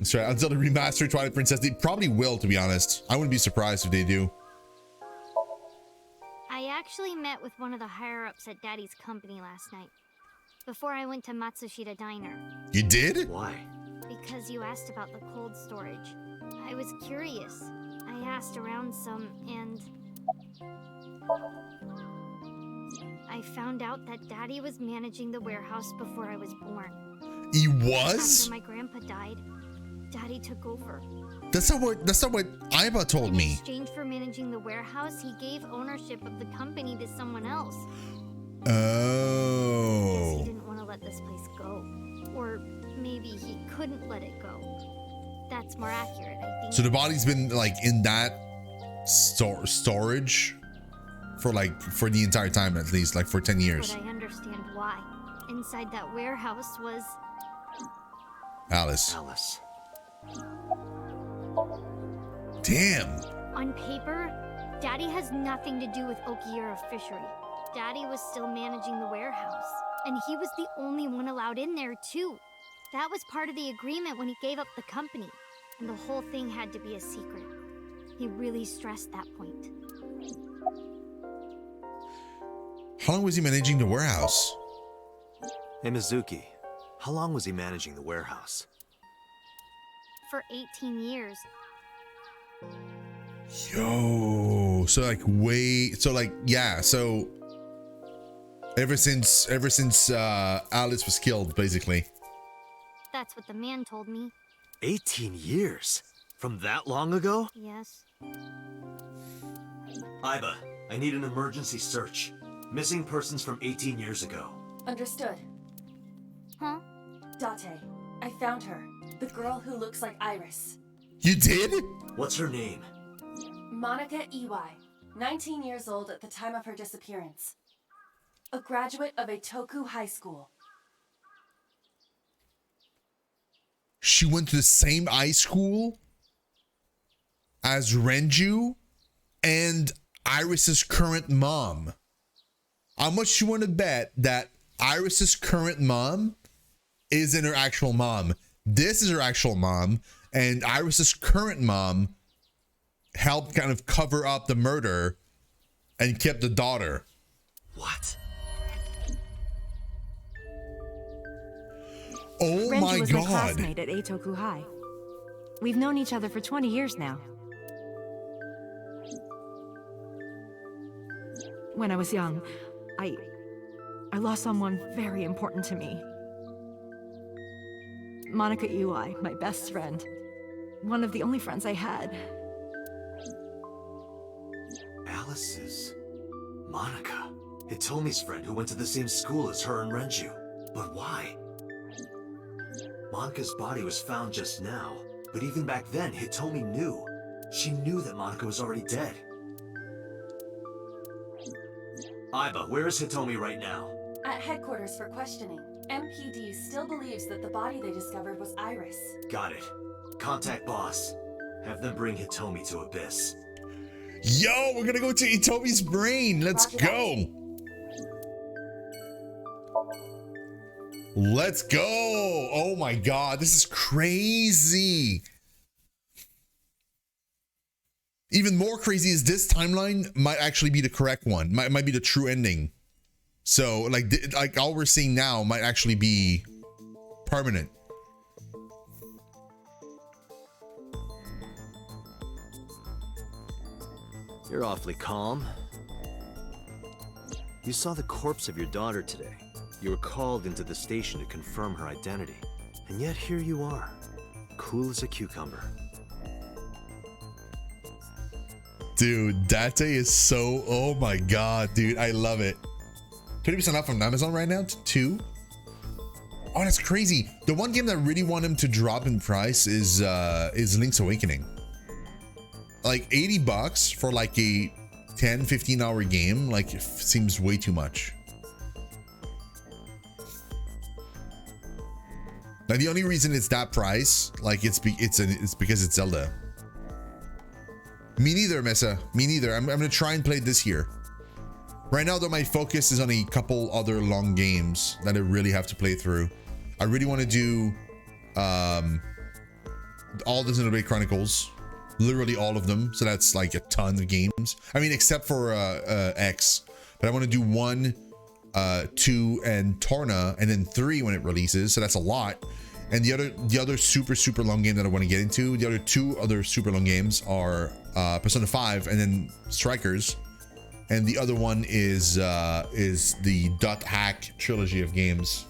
That's right. Until the remastered Twilight Princess, they probably will, to be honest. I wouldn't be surprised if they do. I actually met with one of the higher-ups at Daddy's company last night, before I went to Matsushita Diner. You did? Why? Because you asked about the cold storage. I was curious. I asked around some, and I found out that Daddy was managing the warehouse before I was born. He was? After my grandpa died, Daddy took over. That's not what Iba told me. In exchange for managing the warehouse, he gave ownership of the company to someone else. Oh. He didn't want to let this place go. Or maybe he couldn't let it go. That's more accurate, I think. So the body's been like in that storage for the entire time, at least, like for 10 years. But I understand why. Inside that warehouse was Alice. Alice. Damn. on paper, Daddy has nothing to do with Okiura Fishery. Daddy was still managing the warehouse, and he was the only one allowed in there too. That was part of the agreement when he gave up the company, and the whole thing had to be a secret. He really stressed that point. How long was he managing the warehouse? Hey, Mizuki. How long was he managing the warehouse? For 18 years. Yo, so ever since Alice was killed, basically. That's what the man told me. 18 years? From that long ago? Yes. Iba, I need an emergency search. Missing persons from 18 years ago. Understood. Huh? Date, I found her. The girl who looks like Iris. You did? What's her name? Monica Iwai, 19 years old at the time of her disappearance. A graduate of Eitoku High School. She went to the same high school as Renju and Iris's current mom. How much you want to bet that Iris's current mom isn't her actual mom? This is her actual mom, and Iris's current mom helped kind of cover up the murder and kept the daughter. What? Oh Renju my was my god. classmate at Eitoku High. We've known each other for 20 years now. When I was young, I lost someone very important to me. Monica Iwai, my best friend. One of the only friends I had. Alice is Monica. Hitomi's friend who went to the same school as her and Renju. But why? Monica's body was found just now, but even back then, Hitomi knew. She knew that Monica was already dead. Iba, where is Hitomi right now? At headquarters for questioning. MPD still believes that the body they discovered was Iris. Got it. Contact boss. Have them bring Hitomi to Abyss. Yo, we're gonna go to Itomi's brain. Let's go. Let's go. Oh my god, this is crazy. Even more crazy is this timeline might actually be the correct one. Might be the true ending. So like all we're seeing now might actually be permanent. You're awfully calm. You saw the corpse of your daughter today. You were called into the station to confirm her identity. And yet here you are, cool as a cucumber. Dude, Date is so, oh my god, dude, I love it. 20% off from Amazon right now to 2. Oh, that's crazy. The one game that I really want him to drop in price is Link's Awakening. Like $80 for like a 10-15 hour game, like it seems way too much. Now the only reason it's that price, like it's because it's Zelda. Me neither, Mesa. Me neither. I'm gonna try and play it this year. Right now, though, my focus is on a couple other long games that I really have to play through. I really want to do all the Xenoblade Chronicles, literally all of them. So that's like a ton of games. I mean, except for X, but I want to do 1, 2, and Torna, and then 3 when it releases. So that's a lot. And the other super long game that I want to get into, the other 2 other super long games are Persona 5 and then Strikers. And the other one is the Dot Hack trilogy of games.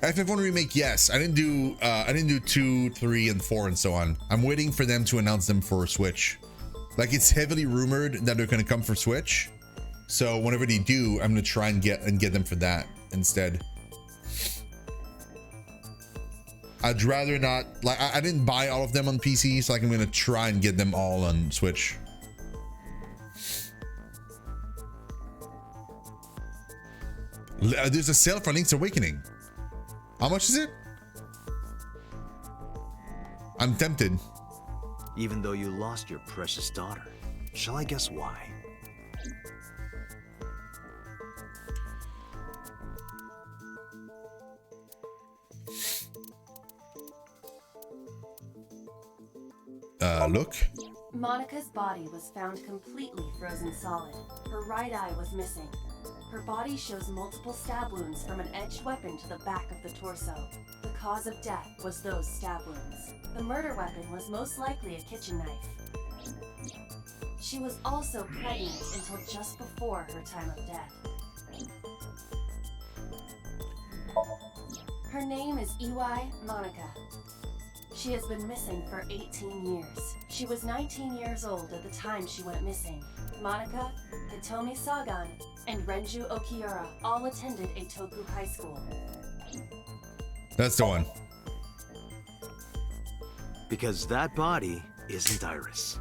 FF1 remake, yes. I didn't do 2, 3, and 4 and so on. I'm waiting for them to announce them for Switch. Like, it's heavily rumored that they're gonna come for Switch. So whenever they do, I'm gonna try and get them for that instead. I'd rather not, like, I didn't buy all of them on PC, so like I'm gonna try and get them all on Switch. There's a sale for Link's Awakening. How much is it? I'm tempted. Even though you lost your precious daughter. Shall I guess why? Look. Monica's body was found completely frozen solid. Her right eye was missing. Her body shows multiple stab wounds from an edged weapon to the back of the torso. The cause of death was those stab wounds. The murder weapon was most likely a kitchen knife. She was also pregnant until just before her time of death. Her name is Iwai Monica. She has been missing for 18 years. She was 19 years old at the time she went missing. Monica, Hitomi Sagan, and Renju Okiura all attended Eitoku High School. That's the one. Because that body isn't Iris.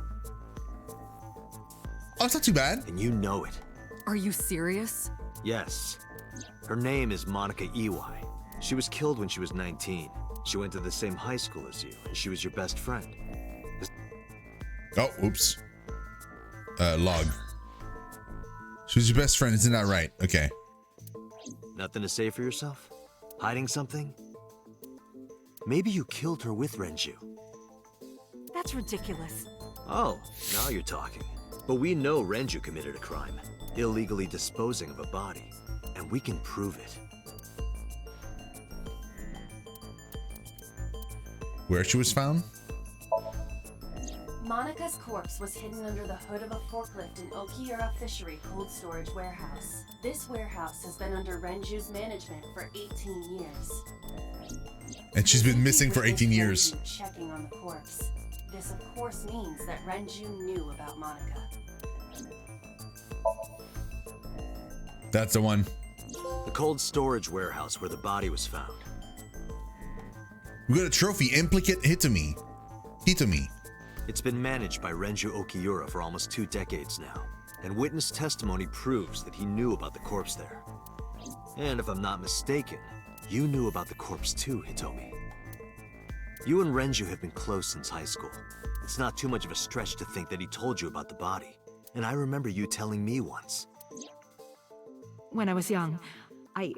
Oh, it's not too bad. And you know it. Are you serious? Yes. Her name is Monica Iwai. She was killed when she was 19. She went to the same high school as you, and she was your best friend. Oh, oops. Log. She was your best friend, isn't that right? Okay. Nothing to say for yourself? Hiding something? Maybe you killed her with Renju. That's ridiculous. Oh, now you're talking. But we know Renju committed a crime, illegally disposing of a body, and we can prove it. Where she was found? Monica's corpse was hidden under the hood of a forklift in Okiura Fishery Cold Storage Warehouse. This warehouse has been under Renju's management for 18 years. And she's been missing for 18 years. Renju checking on the corpse. This of course means that Renju knew about Monica. That's the one. The cold storage warehouse where the body was found. We got a trophy, Implicate Hitomi. It's been managed by Renju Okiura for almost 2 decades now, and witness testimony proves that he knew about the corpse there. And if I'm not mistaken, you knew about the corpse too, Hitomi. You and Renju have been close since high school. It's not too much of a stretch to think that he told you about the body, and I remember you telling me once. When I was young, I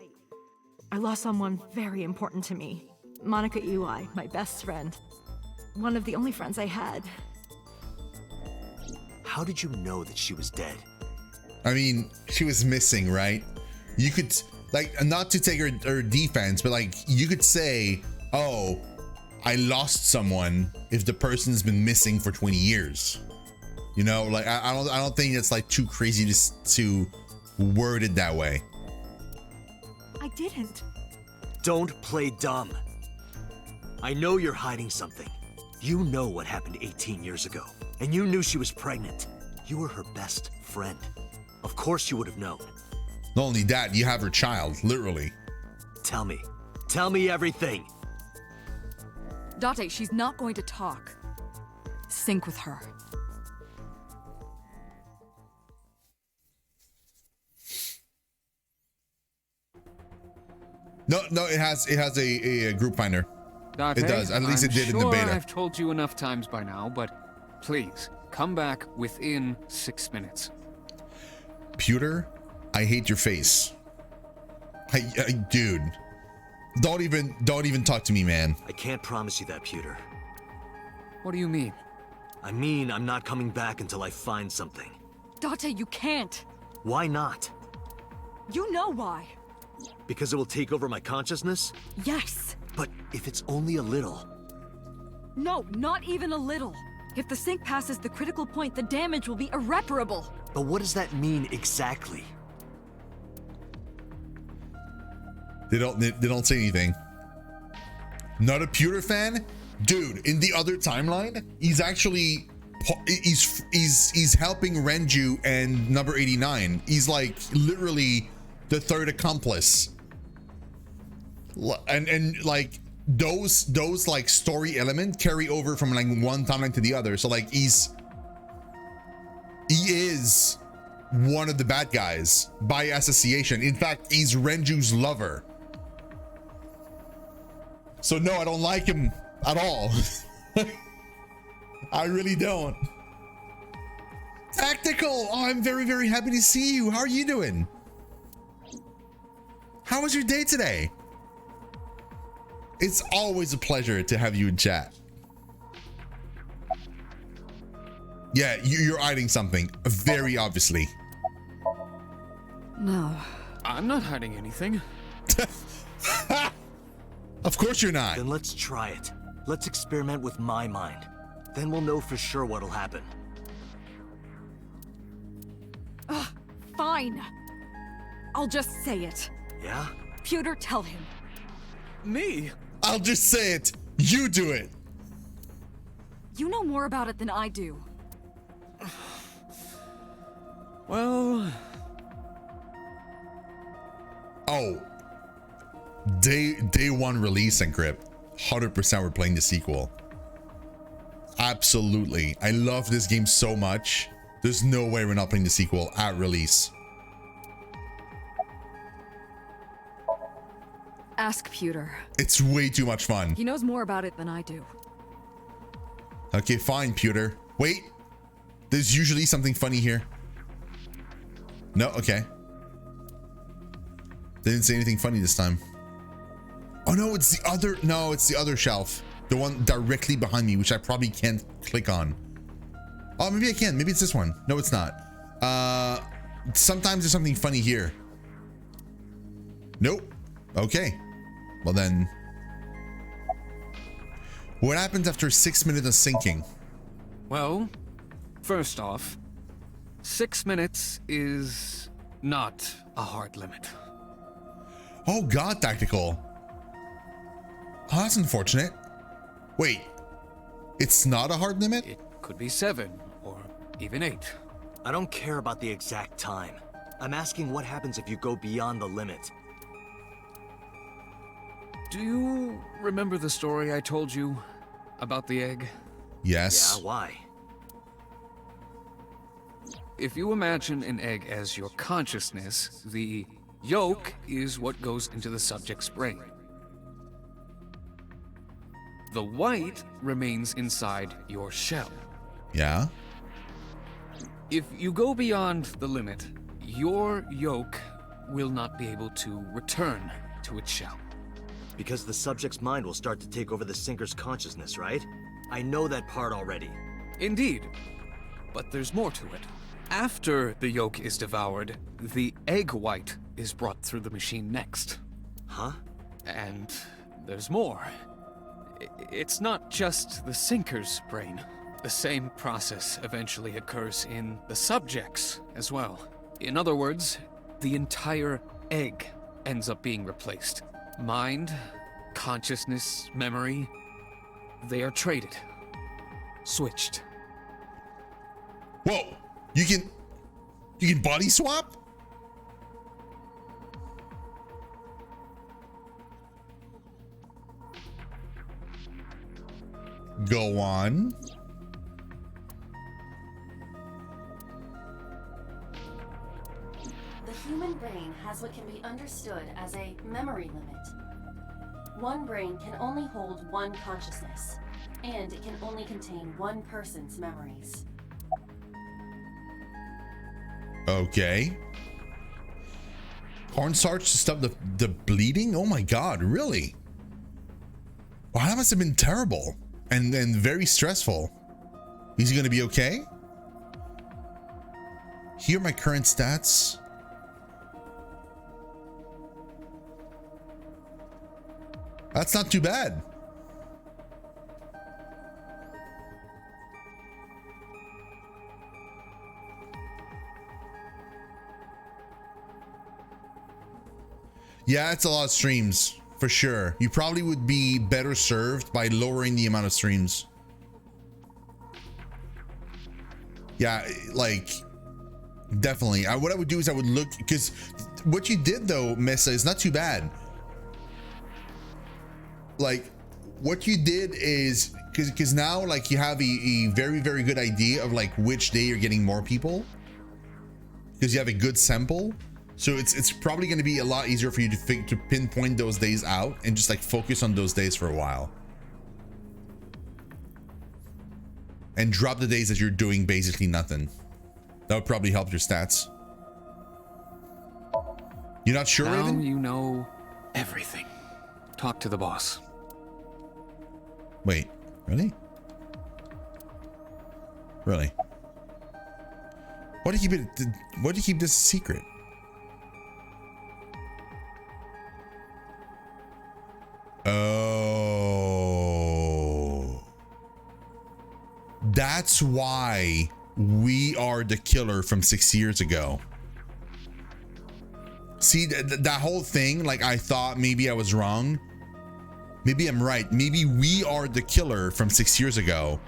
lost someone very important to me. Monica Iwai, my best friend. One of the only friends I had. How did you know that she was dead? I mean, she was missing, right? You could, like, not to take her defense, but like, you could say, oh, I lost someone if the person's been missing for 20 years. You know, like, I don't think it's like too crazy to word it that way. I didn't. Don't play dumb. I know you're hiding something. You know what happened 18 years ago, and you knew she was pregnant. You were her best friend. Of course you would have known. Not only that, you have her child, literally. Tell me everything. Date, she's not going to talk. Sync with her. No, it has a group finder. Date, It does. At least I'm it did sure in the beta. I've told you enough times by now, but please come back within 6 minutes. Pewter, I hate your face. Dude, Don't even talk to me, man. I can't promise you that, Pewter. What do you mean? I mean, I'm not coming back until I find something. Date, you can't. Why not? You know why. Because it will take over my consciousness? Yes. But if it's only a little... No, not even a little. If the sync passes the critical point, the damage will be irreparable. But what does that mean exactly? They don't say anything. Not a Pewter fan? Dude, in the other timeline, he's actually he's helping Renju and number 89. He's like literally the third accomplice. And like those like story element carry over from like one timeline to the other. So like he is one of the bad guys by association. In fact, he's Renju's lover. So no, I don't like him at all. I really don't. Tactical, oh, I'm very, very happy to see you. How are you doing? How was your day today? It's always a pleasure to have you in chat. Yeah, you're hiding something, very obviously. No. I'm not hiding anything. Of course you're not. Then let's try it. Let's experiment with my mind. Then we'll know for sure what'll happen. Fine. I'll just say it. Yeah? Pewter, tell him. Me? I'll just say it. You do it. You know more about it than I do. Well... Oh. Day one release, Encrypt. 100% we're playing the sequel. Absolutely. I love this game so much. There's no way we're not playing the sequel at release. Ask Pewter. It's way too much fun. He knows more about it than I do. Okay, fine, Pewter. Wait. There's usually something funny here. No, okay. They didn't say anything funny this time. Oh no, it's the other, no, it's the other shelf. The one directly behind me, which I probably can't click on. Oh, maybe I can. Maybe it's this one. No, it's not. Sometimes there's something funny here. Nope. Okay. Well then. What happens after 6 minutes of syncing? Well, first off, 6 minutes is not a hard limit. Oh God, Tactical. Oh, that's unfortunate. Wait, it's not a hard limit? It could be 7 or even 8. I don't care about the exact time. I'm asking what happens if you go beyond the limit. Do you remember the story I told you about the egg? Yes. Yeah, why? If you imagine an egg as your consciousness, the yolk is what goes into the subject's brain. The white remains inside your shell. Yeah. If you go beyond the limit, your yolk will not be able to return to its shell. Because the subject's mind will start to take over the sinker's consciousness, right? I know that part already. Indeed, but there's more to it. After the yolk is devoured, the egg white is brought through the machine next. Huh? And there's more. It's not just the sinker's brain. The same process eventually occurs in the subject's as well. In other words, the entire egg ends up being replaced. Mind, consciousness, memory, they are traded. Switched. Whoa, you can body swap? Go on. The human brain has what can be understood as a memory limit. One brain can only hold one consciousness, and it can only contain one person's memories. Okay. Cornstarch to stop the bleeding? Oh my god, really? Wow, that must have been terrible and very stressful. Is he gonna be okay? Here are my current stats. That's not too bad. Yeah, it's a lot of streams for sure. You probably would be better served by lowering the amount of streams. Yeah, like definitely. What I would do is I would look, because what you did though, Mesa, is not too bad. Like what you did is because now like you have a very, very good idea of like which day you're getting more people because you have a good sample. So it's probably going to be a lot easier for you to pinpoint those days out and just like focus on those days for a while. And drop the days that you're doing basically nothing. That would probably help your stats. You're not sure, Now Raven? you know everything. Talk to the boss. Wait, really? Really? Why do you keep it? Why do you keep this a secret? Oh, that's why we are the killer from 6 years ago. See, that whole thing, like I thought maybe I was wrong. Maybe I'm right. Maybe we are the killer from 6 years ago.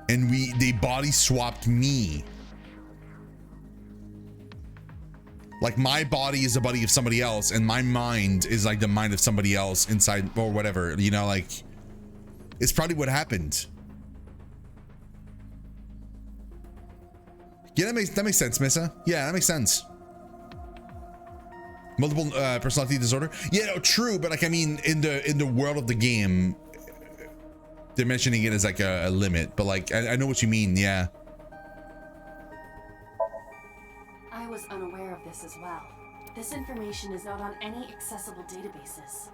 And they body swapped me. Like my body is the body of somebody else and my mind is like the mind of somebody else inside or whatever, you know, like it's probably what happened. Yeah, that makes sense, Missa. Yeah, that makes sense. Multiple personality disorder. Yeah, no, true, but like I mean in the world of the game they're mentioning it as like a limit, but like I know what you mean. Yeah. I was unaware of this as well. This information is not on any accessible databases.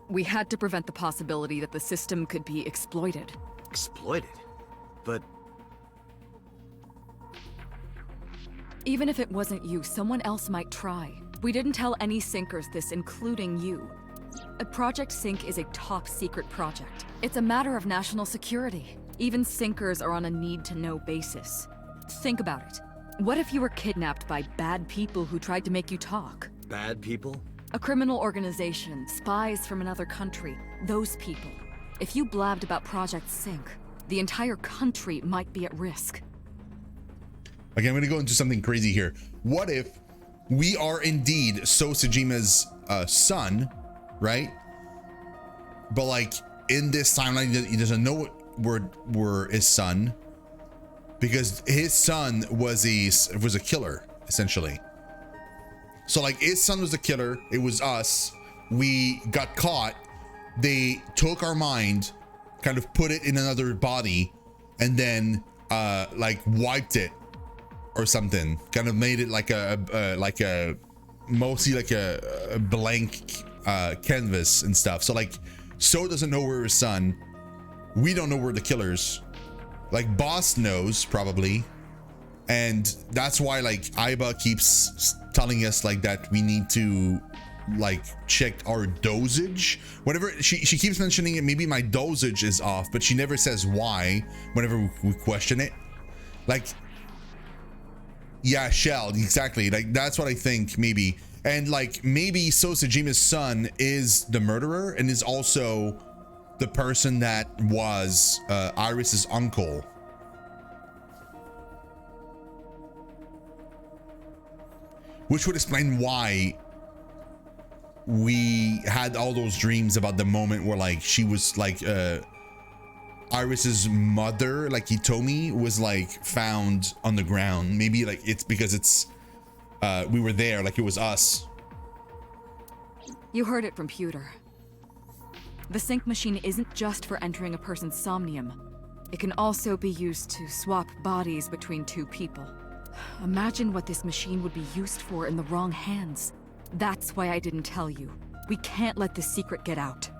We had to prevent the possibility that the system could be exploited. Exploited? But Even if it wasn't you, someone else might try. We didn't tell any Syncers this, including you. Project Sync is a top-secret project. It's a matter of national security. Even Syncers are on a need-to-know basis. Think about it. What if you were kidnapped by bad people who tried to make you talk? bad people? A criminal organization, spies from another country, those people. If you blabbed about Project Sync, the entire country might be at risk. Okay, I'm gonna go into something crazy here. What if we are indeed Sosajima's son, right? But like in this timeline, he doesn't know we're his son because his son was a killer essentially. So like his son was the killer. It was us. We got caught. They took our mind, kind of put it in another body, and then like wiped it or something. Kind of made it like a mostly like a blank canvas and stuff. So like So doesn't know we're his son. We don't know we're the killers. Like Boss knows probably, and that's why like Aiba keeps telling us like that we need to like check our dosage. Whenever she keeps mentioning it, maybe my dosage is off, but she never says why whenever we question it. Like, yeah, Shell, exactly. Like that's what I think maybe. And like maybe Sosajima's son is the murderer and is also the person that was Iris's uncle. Which would explain why we had all those dreams about the moment where like she was like Iris's mother, like Hitomi, was like found on the ground. Maybe like it's because it's we were there, like it was us. You heard it from Pewter. The sync machine isn't just for entering a person's somnium. It can also be used to swap bodies between two people. Imagine what this machine would be used for in the wrong hands. That's why I didn't tell you. We can't let this secret get out.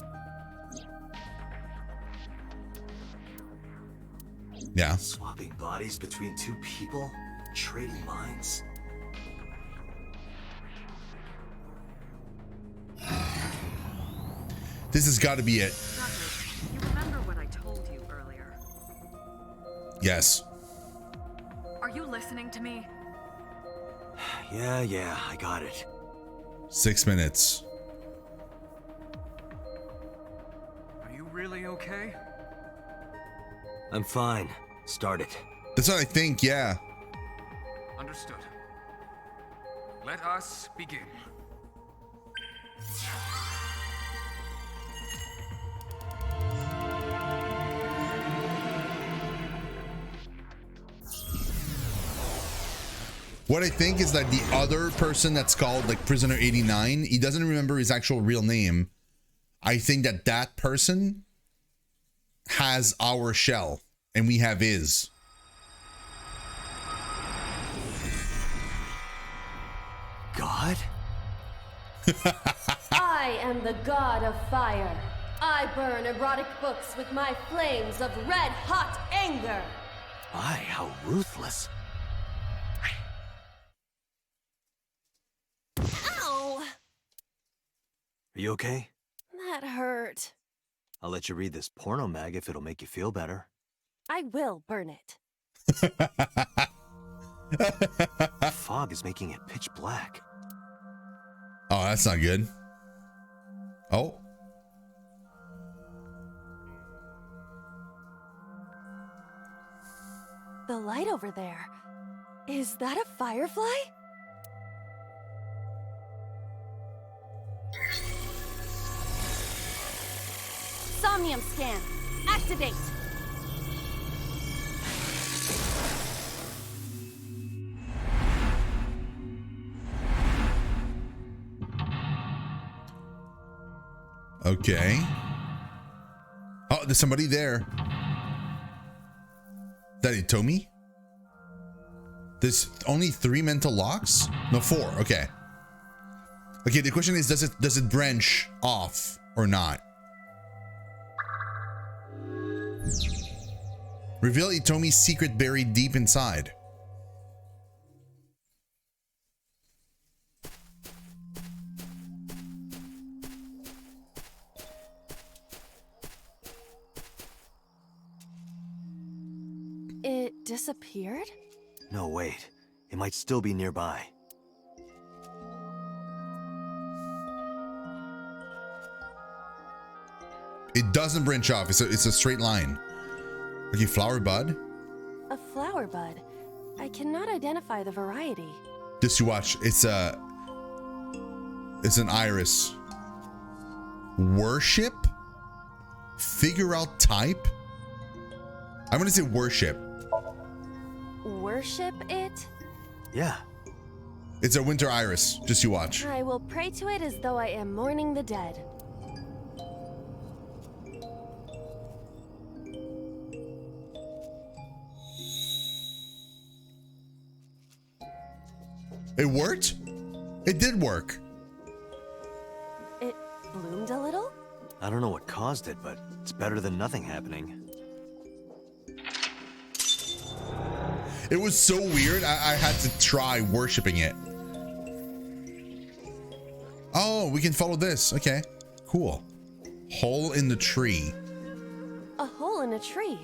Yeah. Swapping bodies between two people? Trading minds? This has got to be it. You remember what I told you earlier? Yes. Are you listening to me? Yeah, I got it. 6 minutes. Are you really okay? I'm fine. Start it. That's what I think, yeah. Understood. Let us begin. What I think is that the other person that's called like Prisoner 89, he doesn't remember his actual real name. I think that that person has our shell and we have his. God? I am the god of fire. I burn erotic books with my flames of red-hot anger. My, how ruthless. Ow! Are you okay? That hurt. I'll let you read this porno mag if it'll make you feel better. I will burn it. Fog is making it pitch black. Oh, that's not good. Oh. The light over there. Is that a firefly? Somnium scan. Activate. Okay. Oh, there's somebody there. That Itomi? There's only 3 mental locks? No, 4. Okay. Okay, the question is, does it branch off or not? Reveal Itomi's secret buried deep inside. It disappeared? No, wait. It might still be nearby. It doesn't branch off. It's a straight line. Okay, flower bud. A flower bud. I cannot identify the variety. Just you watch. It's an iris. Worship? Figure out type? I'm gonna say worship. Worship it? Yeah. It's a winter iris. Just you watch. I will pray to it as though I am mourning the dead. It worked? It did work. It bloomed a little? I don't know what caused it, but it's better than nothing happening. It was so weird. I had to try worshiping it. Oh, we can follow this. Okay, cool. Hole in the tree. A hole in a tree.